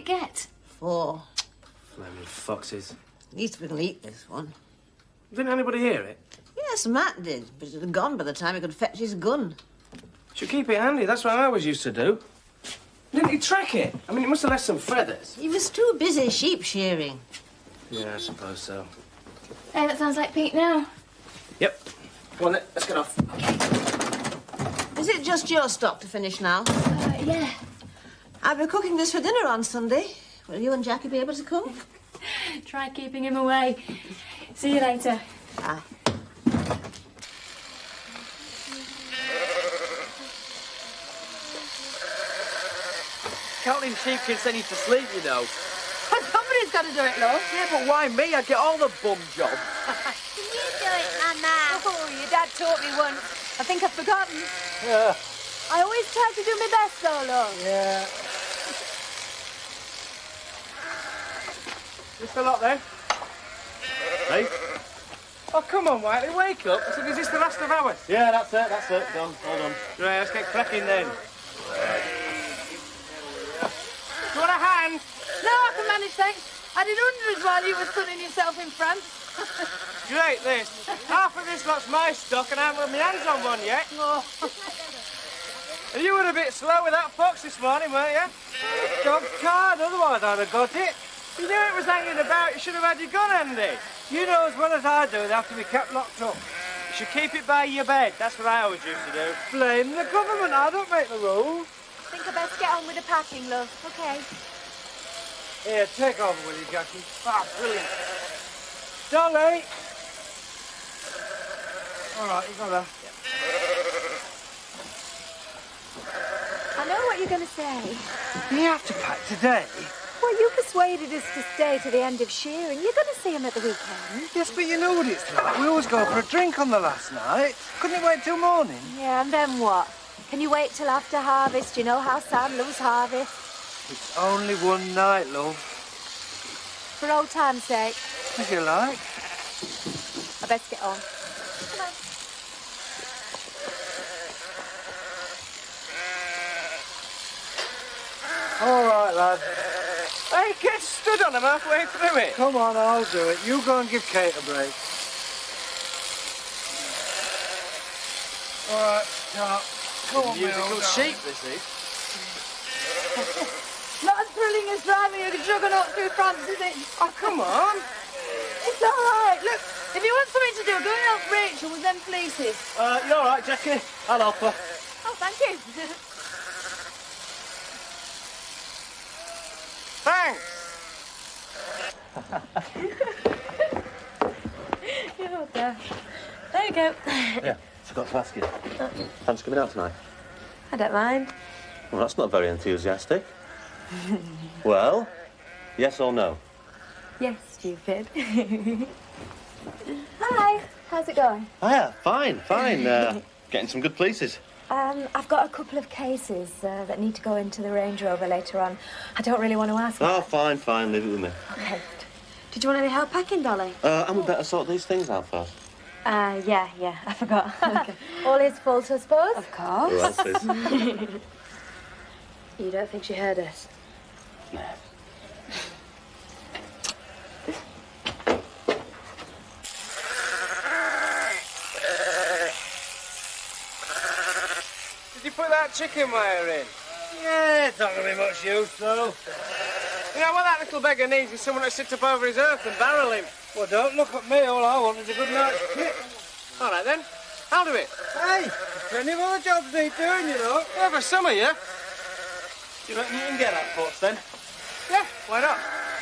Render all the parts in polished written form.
it get? 4. Flaming foxes. At least we can eat this one. Didn't anybody hear it? Yes, Matt did, but it had gone by the time he could fetch his gun. Should keep it handy. That's what I always used to do. Didn't he track it? I mean, it must have left some feathers. He was too busy sheep shearing. Yeah, I suppose so. Hey, that sounds like Pete now. Yep. Come on then, let's get off. Is it just your stock to finish now? Yeah. I'll be cooking this for dinner on Sunday. Will you and Jackie be able to come? Try keeping him away. See you later. Bye. Counting sheepkins they need to sleep, you know. Somebody's got to do it, love. Yeah, but why me? I get all the bum jobs. Can you do it, Mama? Oh, your dad taught me once. I think I've forgotten. Yeah. I always try to do my best, though, love. Yeah. You still up there? Hey? Oh, come on, Whiteley, wake up. I said, is this the last of ours? Yeah, that's it. Done. Hold on. Right, let's get cracking then. Do you want a hand? No, I can manage, thanks. I did hundreds while you were sunning yourself in France. Great, this. Half of this lot's my stock and I haven't got my hands on one yet. Oh. And you were a bit slow with that fox this morning, weren't you? Dog card, otherwise I'd have got it. You knew it was hanging about, you should have had your gun handy. You know as well as I do they have to be kept locked up. You should keep it by your bed, that's what I always used to do. Blame the government, I don't make the rules. I think I best get on with the packing, love. OK. Here, take over, will you, Jackie? Ah, brilliant. Dolly! All right, you got that. I know what you're going to say. You have to pack today. Well, you persuaded us to stay to the end of shearing. You're going to see him at the weekend. Yes, but you know what it's like. We always go for a drink on the last night. Couldn't it wait till morning? Yeah, and then what? Can you wait till after harvest? You know how Sam loves harvest. It's only one night, love. For old time's sake. As you like. I best get on. Come on. All right, lad. Hey, get stood on him halfway through it. Come on, I'll do it. You go and give Kate a break. All right, start. Come on, Musical sheep, this is. Not as thrilling as driving a juggernaut through France, is it? Oh, come on. It's all right. Look, if you want something to do, go and help Rachel with them fleeces. You all right, Jackie? I'll help her. Oh, thank you. Thanks. You're there. There you go. Yeah, forgot to ask you. Fancy coming out tonight? I don't mind. Well, that's not very enthusiastic. Well, yes or no? Yes, stupid. Hi, how's it going? Oh, yeah, fine. Getting some good places. I've got a couple of cases that need to go into the Range Rover later on. I don't really want to ask. Oh, fine, leave it with me. Okay. Did you want any help packing, Dolly? And we better sort these things out first. Yeah, I forgot. Okay. All his fault, I suppose? Of course. Who else is? You don't think she heard us? No. Did you put that chicken wire in? Yeah, it's not going to be much use, though. You know, what that little beggar needs is someone to sit up over his earth and barrel him. Well, don't look at me. All I want is a good night's kit. All right, then. I'll do it. Hey, plenty of other jobs need doing, you know. Yeah, for some of you. Do you reckon you can get that fox, then? Yeah, why not?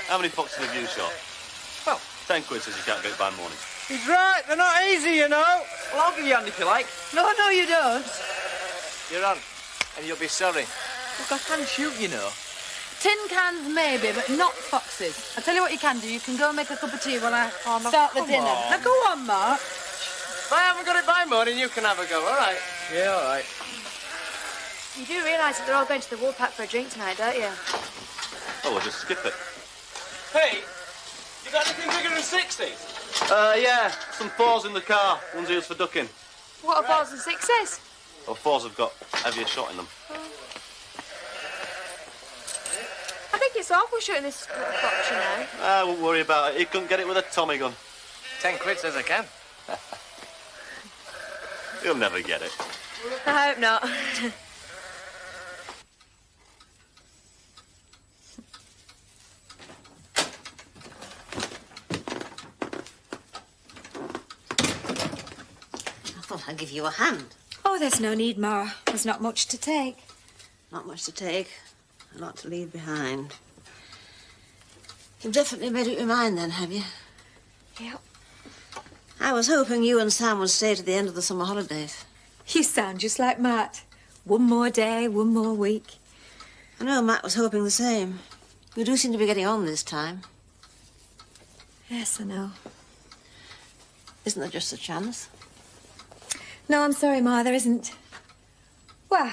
How many foxes have you shot? Well, 10 quid says you can't get it by morning. he's right. They're not easy, you know. Well, I'll give you a hand if you like. No, you don't. You're on, and you'll be sorry. Look, I can shoot, you know. Tin cans, maybe, but not foxes. I'll tell you what you can do. You can go and make a cup of tea while I start the dinner. on. Now, go on, Mark. If I haven't got it by morning, you can have a go, all right? Yeah, all right. You do realise that they're all going to the Woolpack for a drink tonight, don't you? Oh, we'll just skip it. Hey, you got anything bigger than 60s? Yeah, some 4s in the car. One's used for ducking. What are 4s and 6s? Well, 4s have got heavier shot in them. I think take it off. We're shooting this little fox, you know. I won't worry about it. He couldn't get it with a Tommy gun. 10 quid says I can. He'll never get it. I hope not. I thought I'd give you a hand. Oh, there's no need, Ma. There's not much to take. Not much to take, a lot to leave behind. You've definitely made up your mind then, have you? Yep. I was hoping you and Sam would stay to the end of the summer holidays. You sound just like Matt. One more day, one more week. I know Matt was hoping the same. You do seem to be getting on this time. Yes, I know. Isn't there just a chance? No, I'm sorry, Ma, there isn't. Well,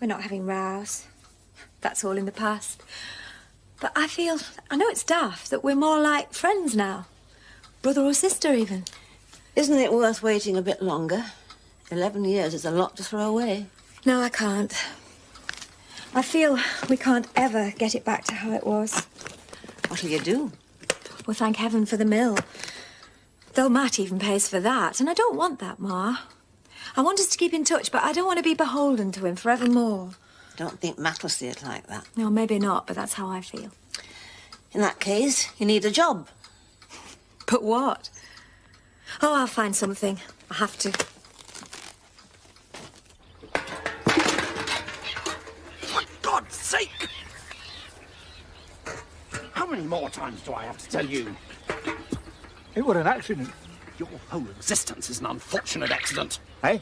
we're not having rows. That's all in the past. But I know it's daft, that we're more like friends now. Brother or sister, even. Isn't it worth waiting a bit longer? 11 years is a lot to throw away. No, I can't. I feel we can't ever get it back to how it was. What'll you do? Well, thank heaven for the mill. Though Matt even pays for that, and I don't want that, Ma. I want us to keep in touch, but I don't want to be beholden to him forevermore. Don't think Matt will see it like that. No, maybe not, but that's how I feel. In that case, you need a job. But what? Oh, I'll find something. I have to. For God's sake! How many more times do I have to tell you? It was an accident. Your whole existence is an unfortunate accident. Eh?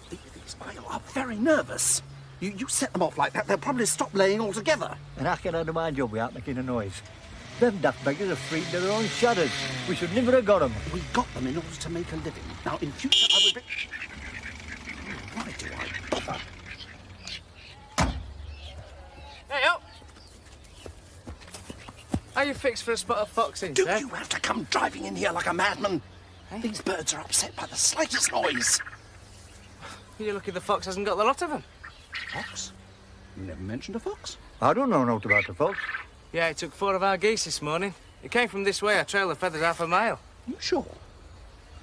These Biles are very nervous. You set them off like that, they'll probably stop laying altogether. And I can do my job without making a noise. Them daft beggars are freaked their own shadows. We should never have got them. We got them in order to make a living. Now, in future, I would be... Why do I bother? Hey, up! Are you fixed for a spot of foxes, Do eh? you have to come driving in here like a madman? Eh? These birds are upset by the slightest noise. You're lucky the fox hasn't got the lot of them. Fox? You never mentioned a fox? I don't know naught about the fox. Yeah, he took 4 of our geese this morning. It came from this way. I trailed the feathers half a mile. You sure?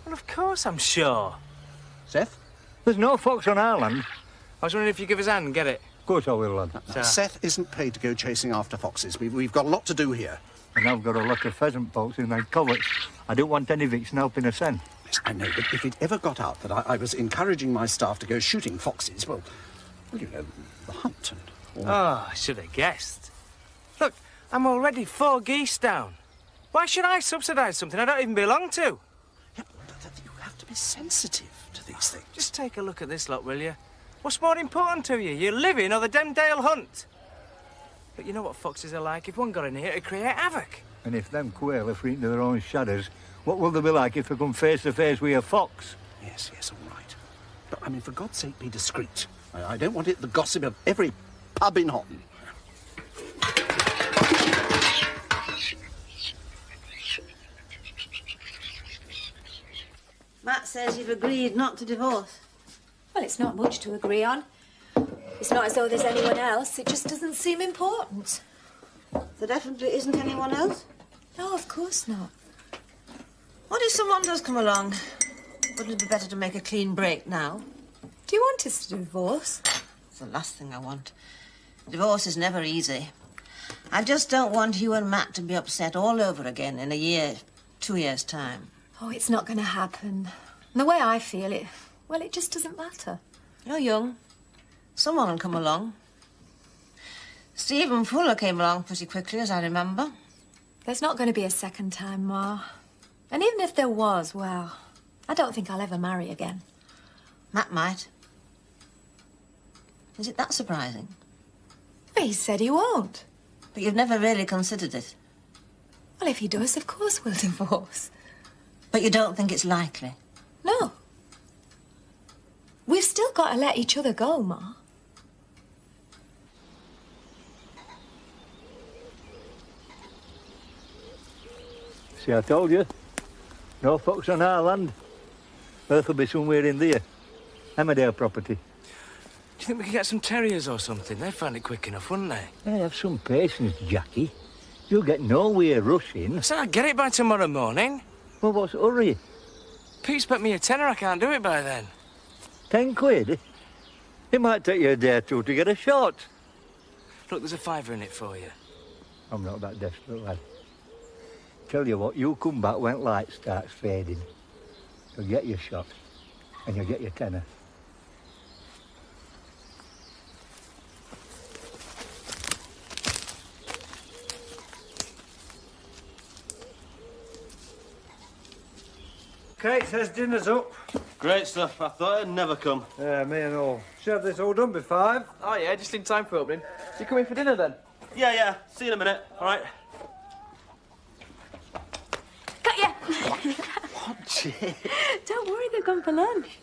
Well, of course I'm sure. Seth? There's no fox on our land. I was wondering if you give us a hand and get it. Of course I will, lad. So- Seth isn't paid to go chasing after foxes. We've got a lot to do here. And I've got a lot of pheasant poults in my coverts. I don't want any vixen helping us then. Yes, I know, but if it ever got out that I was encouraging my staff to go shooting foxes, well, you know, the hunt and all... Oh, I should have guessed. Look, I'm already 4 geese down. Why should I subsidise something I don't even belong to? Yeah, but you have to be sensitive to these things. Just take a look at this lot, will you? What's more important to you, your living or the Emmerdale hunt? But you know what foxes are like. If one got in here, it'd create havoc. And if them quail are freaked to their own shadows, what will they be like if they come face to face with a fox? Yes, all right. But, I mean, for God's sake, be discreet. I don't want it the gossip of every pub in Houghton. Matt says you've agreed not to divorce. Well, it's not much to agree on. It's not as though there's anyone else. It just doesn't seem important. There definitely isn't anyone else? No, of course not. What if someone does come along? Wouldn't it be better to make a clean break now? Do you want us to divorce? It's the last thing I want. Divorce is never easy. I just don't want you and Matt to be upset all over again in a year, 2 years' time. Oh, it's not going to happen. And the way I feel it, well, it just doesn't matter. You're young. Someone will come along. Stephen Fuller came along pretty quickly, as I remember. There's not going to be a second time, Ma. And even if there was, well, I don't think I'll ever marry again. Matt might. Is it that surprising? He said he won't. But you've never really considered it. Well, if he does, of course we'll divorce. But you don't think it's likely? No. We've still got to let each other go, Ma. See, I told you. No fox on our land. Earth will be somewhere in there. Emmerdale property. Do you think we could get some terriers or something? They'd find it quick enough, wouldn't they? I have some patience, Jackie. You'll get nowhere rushing. I said I'd get it by tomorrow morning. Well, what's the hurry? Pete spent me a tenner, I can't do it by then. 10 quid? It might take you a day or two to get a shot. Look, there's a fiver in it for you. I'm not that desperate, lad. Tell you what, you come back when light starts fading. You'll get your shot, and you'll get your tenner. Kate says dinner's up. Great stuff. I thought it'd never come. Yeah, me and all. Should have this all done by 5. Oh, yeah, just in time for opening. You coming for dinner, then? Yeah. See you in a minute. All right. Got ya! What, Jay? Don't worry, they've gone for lunch.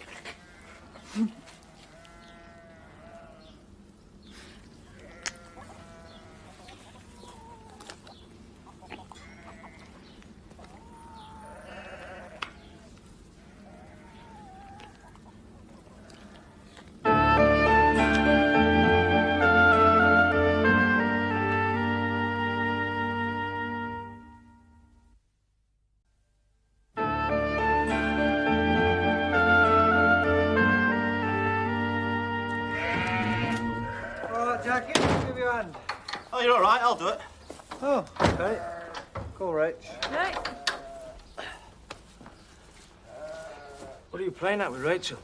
Jackie, give your hand. Oh, you're all right. I'll do it. Oh, okay. Call Rach. Right. What are you playing at with Rachel?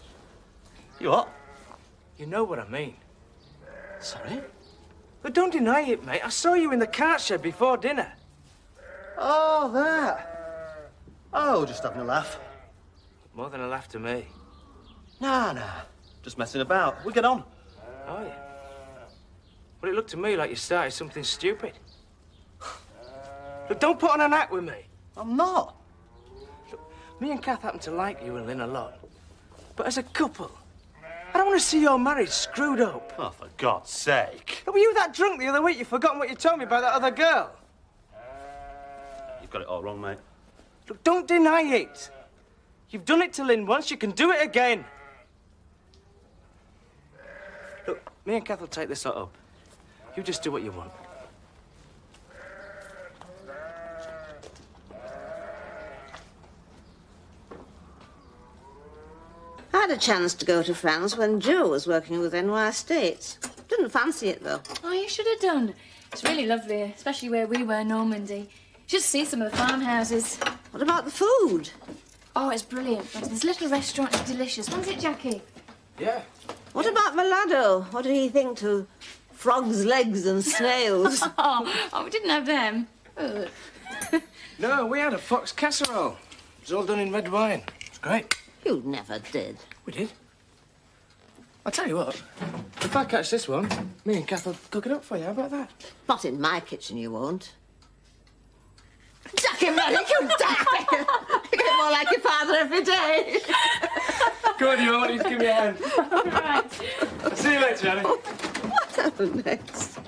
You what? You know what I mean. Sorry? But don't deny it, mate. I saw you in the cart shed before dinner. Oh, that. Oh, just having a laugh. More than a laugh to me. Nah. Just messing about. We get on. Oh, yeah. Well, it looked to me like you started something stupid. Look, don't put on an act with me. I'm not. Look, me and Kath happen to like you and Lynn a lot. But as a couple, I don't want to see your marriage screwed up. Oh, for God's sake. Look, were you that drunk the other week you've forgotten what you told me about that other girl? You've got it all wrong, mate. Look, don't deny it. You've done it to Lynn once, you can do it again. Look, me and Kath will take this lot up. You just do what you want. I had a chance to go to France when Joe was working with NY Estates. Didn't fancy it, though. Oh, you should have done. It's really lovely, especially where we were, Normandy. Just see some of the farmhouses. What about the food? Oh, it's brilliant. This little restaurant is delicious. Wasn't it, Jackie? Yeah. What about Malado? What did he think to frogs' legs and snails? oh, we didn't have them. Ugh. No, we had a fox casserole. It was all done in red wine. It's great. You never did. We did. I'll tell you what, if I catch this one, me and Kath will cook it up for you. How about that? Not in my kitchen, you won't. Jackie Merrick, you daft! You get more like your father every day. Go on, you want to give me a hand. All right. See you later, Johnny. What happened next?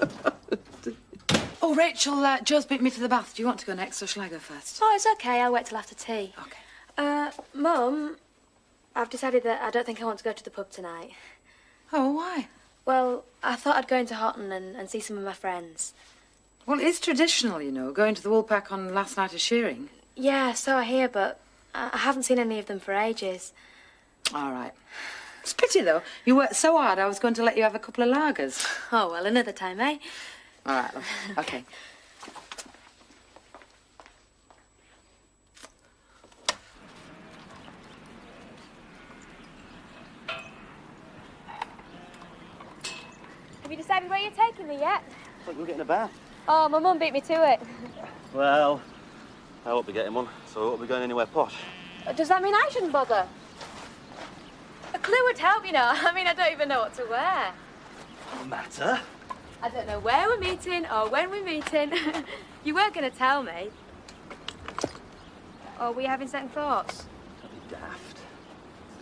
Oh, Rachel, Joe's beat me to the bath. Do you want to go next, or shall I go first? Oh, it's okay. I'll wait till after tea. Okay. Mum, I've decided that I don't think I want to go to the pub tonight. Oh, why? Well, I thought I'd go into Houghton and see some of my friends. Well, it's traditional, you know, going to the Woolpack on last night of shearing. Yeah, so I hear, but I haven't seen any of them for ages. All right. It's a pity, though. You worked so hard, I was going to let you have a couple of lagers. Oh, well, another time, eh? All right, love. Okay. Have you decided where you're taking me yet? Look, we're getting a bath. Oh, my mum beat me to it. Well, I won't be getting one, so I won't be going anywhere posh. Does that mean I shouldn't bother? A clue would help, you know. I mean, I don't even know what to wear. Doesn't matter. I don't know where we're meeting or when we're meeting. You weren't going to tell me. Or were you having second thoughts? Don't be daft.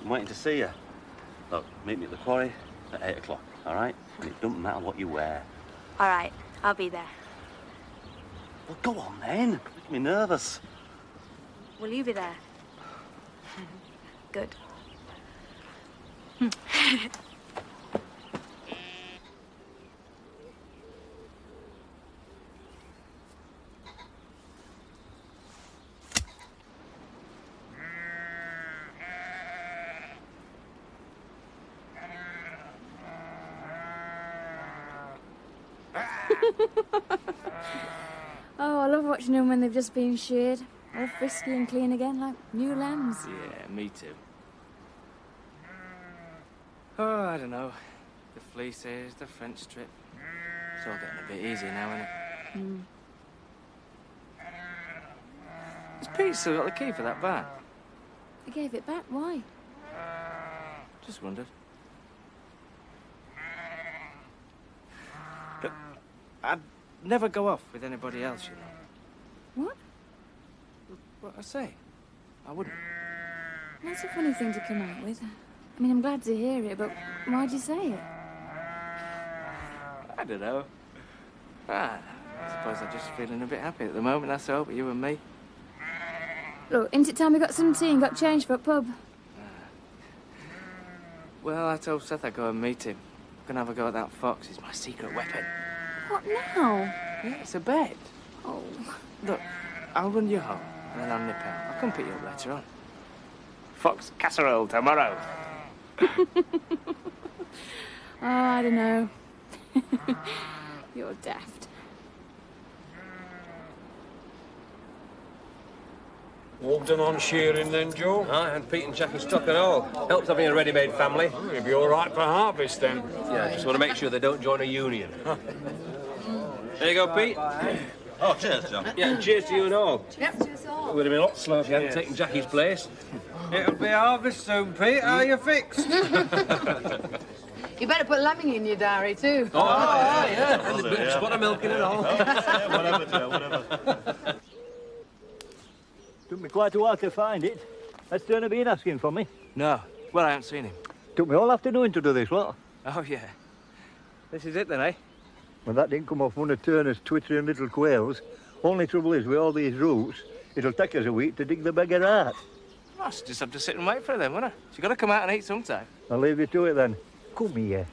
I'm waiting to see you. Look, meet me at the quarry at 8 o'clock, all right? And it doesn't matter what you wear. All right, I'll be there. Well, go on then. Making me nervous. Will you be there? Good. Oh, I love watching them when they've just been sheared. All frisky and clean again, like new lambs. Yeah, me too. Oh, I don't know. The fleeces, the French strip. It's all getting a bit easier now, isn't it? Mm. Has Pete still got the key for that van? They gave it back, why? Just wondered. Look, I'd never go off with anybody else, you know. What? What I say? I wouldn't. That's a funny thing to come out with. I mean, I'm glad to hear it, but why'd you say it? I don't know. I suppose I'm just feeling a bit happy at the moment, that's all, but you and me. Look, isn't it time we got some tea and got changed for a pub? Well, I told Seth I'd go and meet him. I'm gonna have a go at that fox. It's my secret weapon. What now? Yeah, it's a bed. Oh. Look, I'll run you home, and then I'll nip out. I'll come pick you up later on. Fox casserole tomorrow. Oh, I don't know. You're daft. All done on shearing then, Joe? Aye, and Pete and Jackie stock and all. Helps having a ready-made family. Oh, you'll be all right for harvest then. Yeah, just want to make sure they don't join a union. There you go, Pete. Oh, cheers, John. Yeah, cheers to you and all. Yep, cheers all. It would have been a lot slower if you hadn't taken Jackie's place. It'll be harvest soon, Pete. How are you fixed? You better put lambing in your diary, too. Oh, yeah. And the bit spot of milk in it all. Whatever, Joe, whatever. Took me quite a while to find it. Has Turner been asking for me? No. Well, I haven't seen him. Took me all afternoon to do this, what? Oh, yeah. This is it then, eh? Well, that didn't come off one of Turner's twittering little quails. Only trouble is, with all these roots, it'll take us a week to dig the beggar out. I should just have to sit and wait for her then, wouldn't I? She's got to come out and eat sometime. I'll leave you to it then. Come here.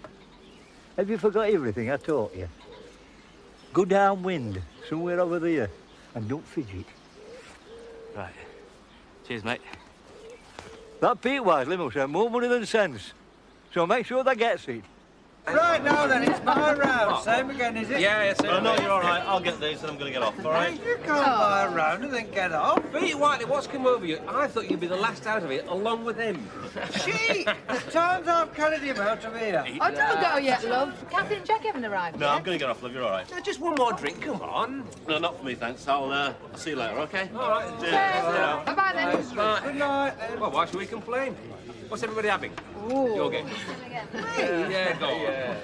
Have you forgot everything I taught you? Go downwind, somewhere over there, and don't fidget. Right. Cheers, mate. That Pete Wisely must have more money than sense. So make sure they gets it. Right now then, it's my round. Same again, is it? Yeah, yes, Oh, no, you're all right. I'll get these and I'm going to get off, all right? You can't buy a round and then get off. Pete Whiteley, what's come over you? I thought you'd be the last out of it, along with him. Gee, the times I've carried him out of here. Oh, don't go yet, love. Kathy and Jack haven't arrived No, yet. I'm going to get off, love. You're all right. Now, just one more drink, come on. No, not for me, thanks. I'll see you later, OK? All right. Cheers. Bye-bye, then. Right. Good night, then. Well, why should we complain? What's everybody having? Ooh. You'll get. Hey, yeah, go on. Yeah.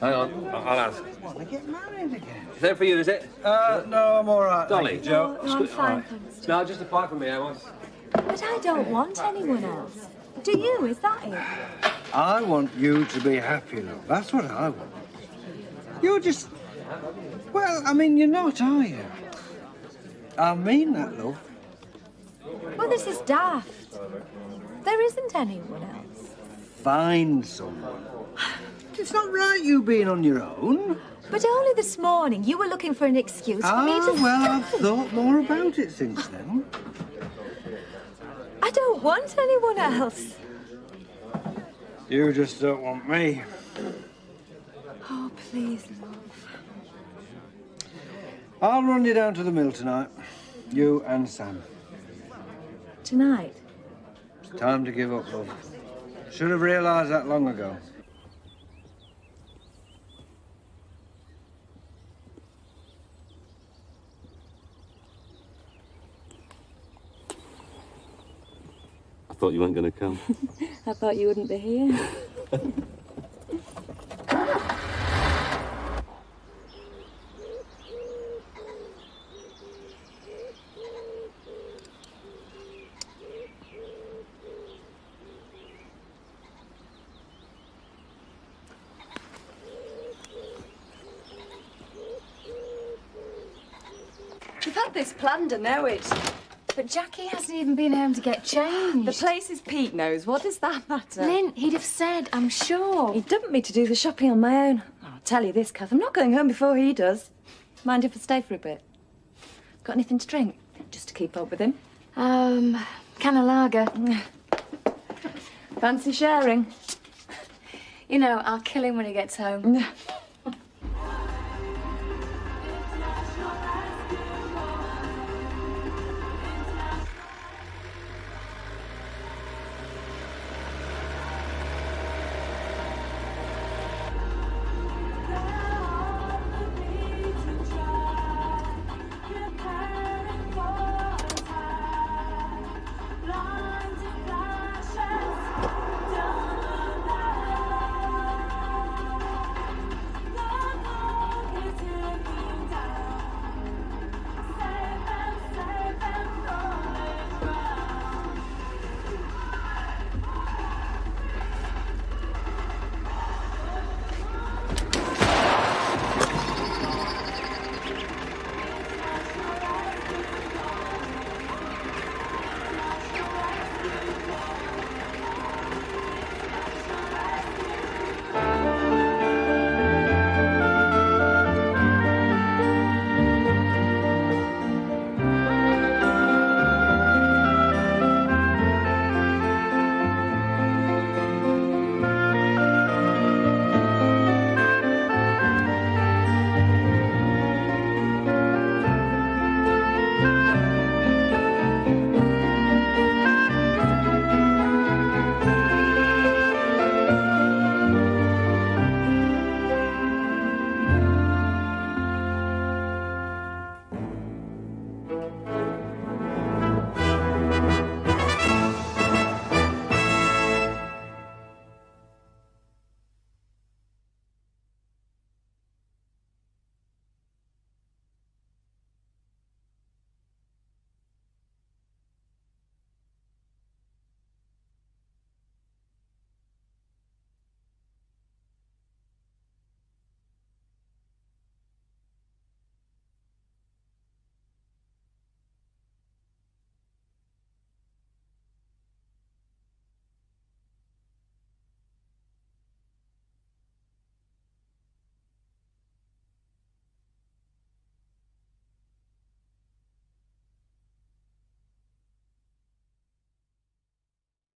Hang on, I'll ask. Want to get married again? Is that for you, is it? No, I'm all right. Dolly? Thank you, Joe. No, I'm fine, thanks. No, just apart from me, I want. But I don't want anyone else. Do you? Is that it? I want you to be happy, love. That's what I want. You're just... Well, I mean, you're not, are you? I mean that, love. Well, this is daft. There isn't anyone else. Find someone. It's not right you being on your own. But only this morning you were looking for an excuse for me to... Well, I've thought more about it since then. I don't want anyone else. You just don't want me. Oh, please, love. I'll run you down to the mill tonight. You and Sam. tonight? It's time to give up, love. Should have realised that long ago. I thought you weren't going to come. I thought you wouldn't be here. We've had this planned, I know it. But Jackie hasn't even been home to get changed. The places Pete knows. What does that matter? Lynn, he'd have said, I'm sure. He dumped me to do the shopping on my own. I'll tell you this, Kath, I'm not going home before he does. Mind if I stay for a bit? Got anything to drink? Just to keep up with him. Can of lager. Fancy sharing? You know, I'll kill him when he gets home.